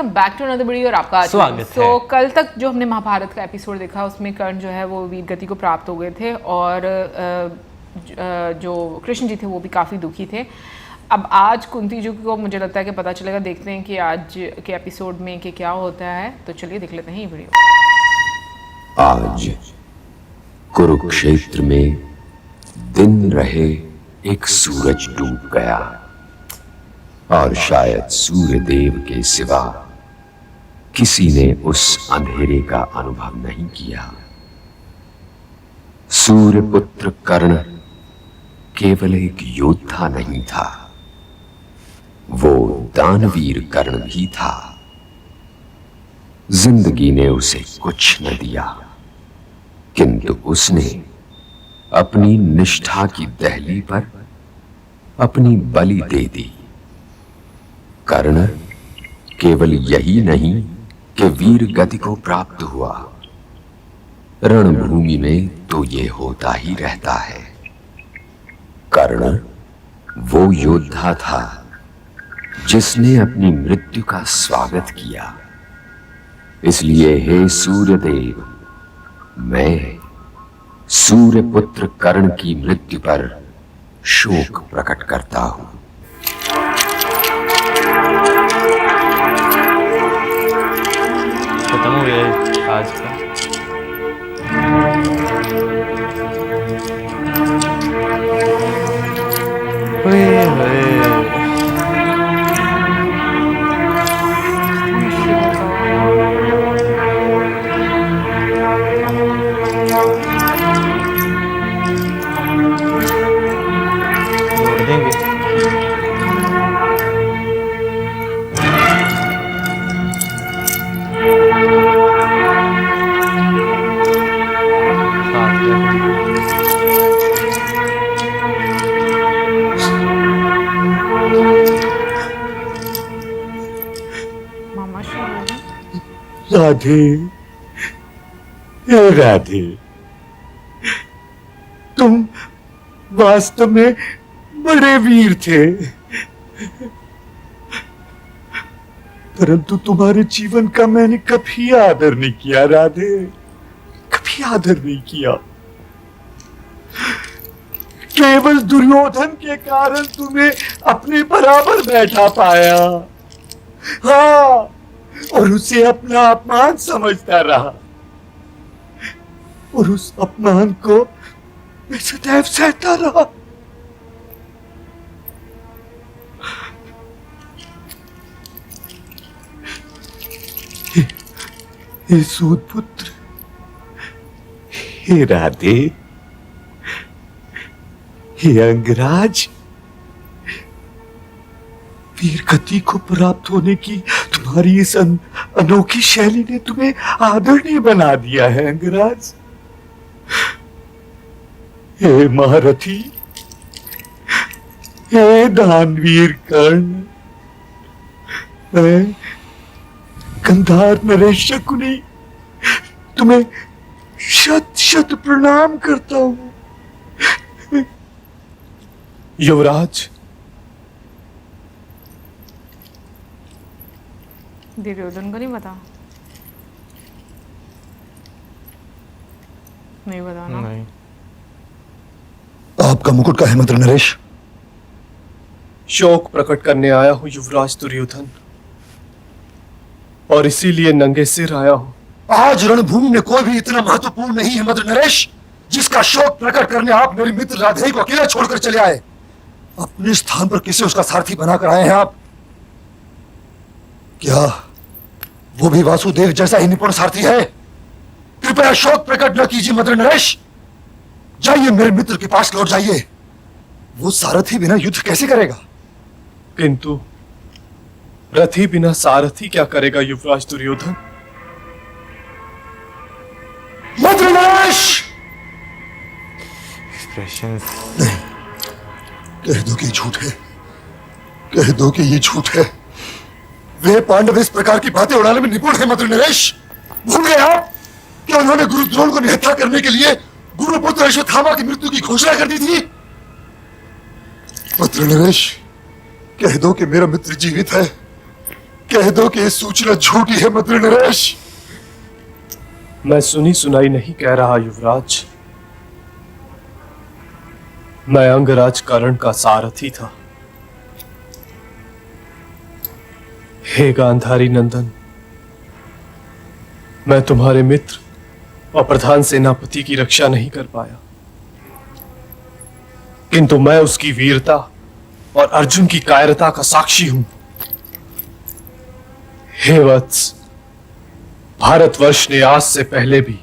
Welcome back to another video और आपका स्वागत है। कल तक जो हमने महाभारत का एपिसोड देखा उसमें कर्ण जो है वो वीर गति को प्राप्त हो गए थे और जो कृष्ण जी थे वो भी काफ़ी दुखी थे। अब आज कुंती जी को मुझे लगता है कि पता चलेगा, देखते हैं कि आज के एपिसोड में कि क्या होता है। तो चलिए देख लेते हैं ये वीडियो। आज कुरुक्षेत्र में दिन रहे एक सूरज डूब गया और शायद सूर्यदेव के सिवा किसी ने उस अंधेरे का अनुभव नहीं किया। सूर्यपुत्र कर्ण केवल एक योद्धा नहीं था, वो दानवीर कर्ण भी था। जिंदगी ने उसे कुछ न दिया, किंतु उसने अपनी निष्ठा की दहली पर अपनी बलि दे दी। कर्ण केवल यही नहीं कि वीर गति को प्राप्त हुआ, रणभूमि में तो ये होता ही रहता है। कर्ण वो योद्धा था जिसने अपनी मृत्यु का स्वागत किया। इसलिए हे सूर्यदेव, मैं सूर्यपुत्र कर्ण की मृत्यु पर शोक प्रकट करता हूं। खत्म हो गया है आज का। ओए होए। जोड़ देंगे। मामा राधे, हे राधे, तुम वास्तव में बड़े वीर थे, परंतु तुम्हारे जीवन का मैंने कभी आदर नहीं किया राधे, कभी आदर नहीं किया। केवल दुर्योधन के कारण तुम्हें अपने बराबर बैठा पाया, हाँ, और उसे अपना अपमान समझता रहा, और उस अपमान को मैं सदैव सहता रहा। हे सूतपुत्र, हे राधे, हे अंगराज, वीर गति को प्राप्त होने की तुम्हारी इस अनोखी शैली ने तुम्हें आदरणीय बना दिया है अंगराज। हे महारथी, हे दानवीर कर्ण, मैं कंधार नरेश शकुनी तुम्हें शत शत प्रणाम करता हूं। युवराज, दुर्योधन को नहीं पता? नहीं पता ना? नहीं। आपका मुकुट का है मंत्र नरेश? शोक प्रकट करने आया हूं युवराज दुर्योधन, और इसीलिए नंगे सिर आया हूं। आज रणभूमि में कोई भी इतना महत्वपूर्ण नहीं है मंत्र नरेश जिसका शोक प्रकट करने आप मेरे मित्र राधे को अकेला छोड़कर चले आए। अपने स्थान पर किसे उसका सारथी बनाकर आए हैं आप? क्या वो भी वासुदेव जैसा ही निपुण सारथी है? कृपया शोक प्रकट न कीजिए मंत्र नरेश, जाइए मेरे मित्र के पास लौट जाइए। वो सारथी बिना युद्ध कैसे करेगा? किंतु रथी बिना सारथी क्या करेगा युवराज दुर्योधन? मंत्र नरेश! एक्सप्रेशंस। कह दो कि ये झूठ है, कह दो कि ये झूठ है। वे पांडव इस प्रकार की बातें उड़ाने में निपुण है मंत्र नरेश। भूल गए आप कि उन्होंने गुरु द्रोण को निहत्था करने के लिए गुरुपुत्र अश्वत्थामा की मृत्यु की घोषणा कर दी थी। मंत्र नरेश, कह दो कि मेरा मित्र जीवित है, कह दो कि ये सूचना झूठी है मंत्री नरेश। मैं सुनी सुनाई नहीं कह रहा युवराज। मैं अंगराज कर्ण का सारथी था। हे गांधारी नंदन, मैं तुम्हारे मित्र और प्रधान सेनापति की रक्षा नहीं कर पाया, किंतु मैं उसकी वीरता और अर्जुन की कायरता का साक्षी हूं। हे वत्स, भारतवर्ष ने आज से पहले भी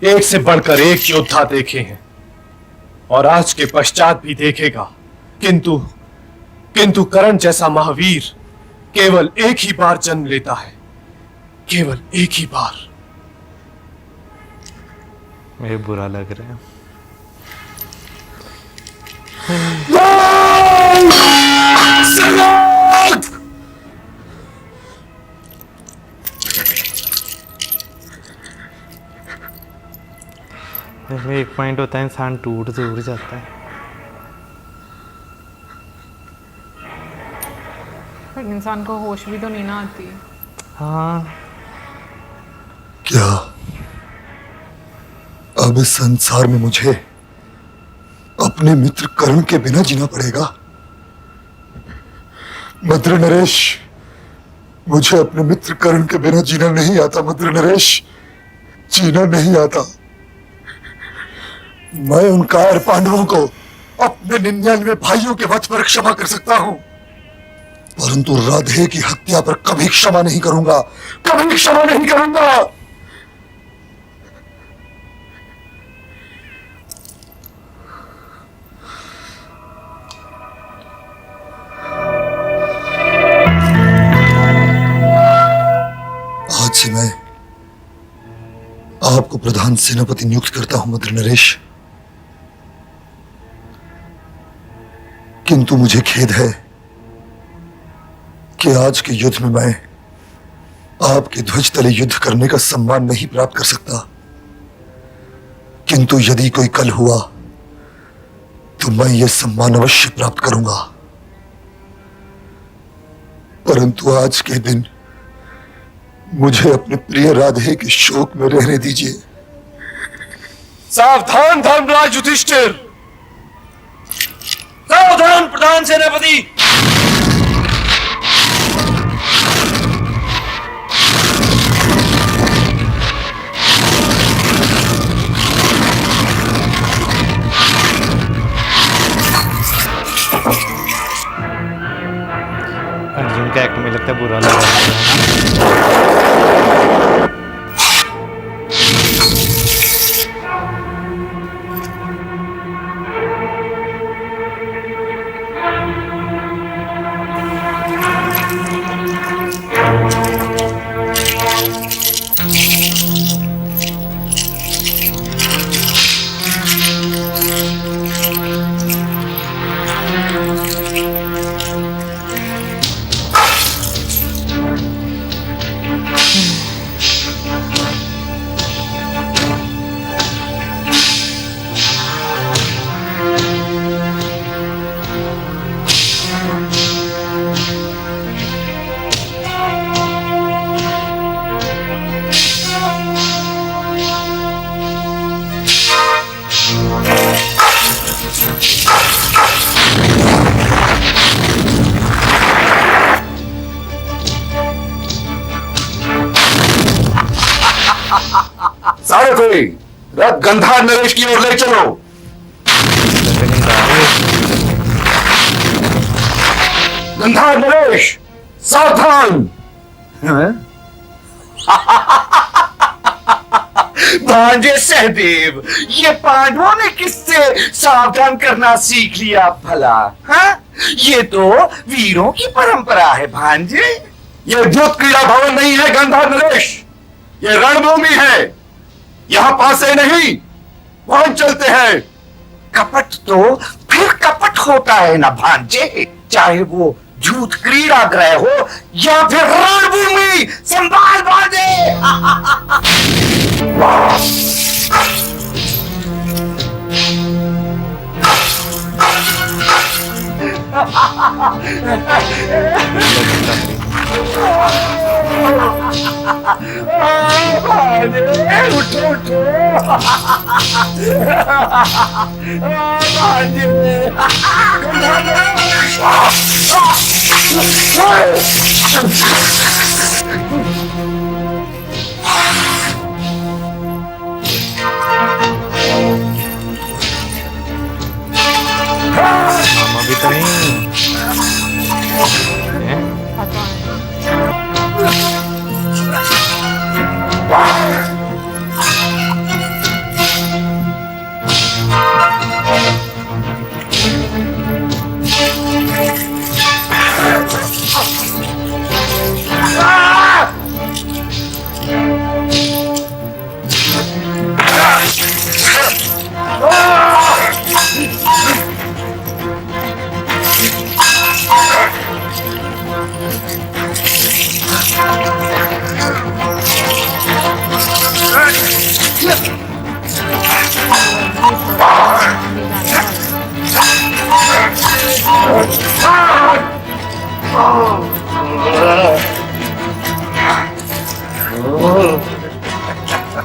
एक से बढ़कर एक योद्धा देखे हैं और आज के पश्चात भी देखेगा, किंतु कर्ण जैसा महावीर केवल एक ही बार जन्म लेता है, केवल एक ही बार। मुझे बुरा लग रहा है। इसमें एक पॉइंट होता है इंसान टूट जरूर जाता है। पर इंसान को होश भी तो नहीं ना आती। हाँ, क्या अब इस संसार में मुझे अपने मित्र कर्ण के बिना जीना पड़ेगा? मंत्री नरेश, मुझे अपने मित्र कर्ण के बिना जीना नहीं आता। मंत्री नरेश, जीना नहीं आता। मैं उन कायर पांडवों को अपने 99 भाइयों के वध पर क्षमा कर सकता हूं, परंतु राधे की हत्या पर कभी क्षमा नहीं करूंगा, कभी क्षमा नहीं करूंगा। आज से मैं आपको प्रधान सेनापति नियुक्त करता हूं मंत्री नरेश, किंतु मुझे खेद है कि आज के युद्ध में मैं आपके ध्वज तले युद्ध करने का सम्मान नहीं प्राप्त कर सकता, किंतु यदि कोई कल हुआ तो मैं यह सम्मान अवश्य प्राप्त करूंगा। परंतु आज के दिन मुझे अपने प्रिय राधे के शोक में रहने दीजिए। सावधान धर्मराज युधिष्ठिर, सावधान प्रधान सेनापति। अर्जुन का एक्ट में लगता है बुरा लग रहा है। सारथी, रथ गंधार नरेश की ओर ले चलो। गंधार नरेश, सावधान। भांजे सहदेव, ये पांडवों ने किससे सावधान करना सीख लिया भला? हाँ, ये तो वीरों की परंपरा है भांजे। ये युद्ध क्रीड़ा भवन नहीं है गंधार नरेश, ये रणभूमि है। यहां पासे नहीं, वहां चलते हैं। कपट तो फिर कपट होता है ना भांजे, चाहे वो झूठ क्रीड़ा ग्रह हो या फिर रणभूमि। संभाल भांजे। भांजे उठो उठो भांजे मामा भी तो नहीं हैं?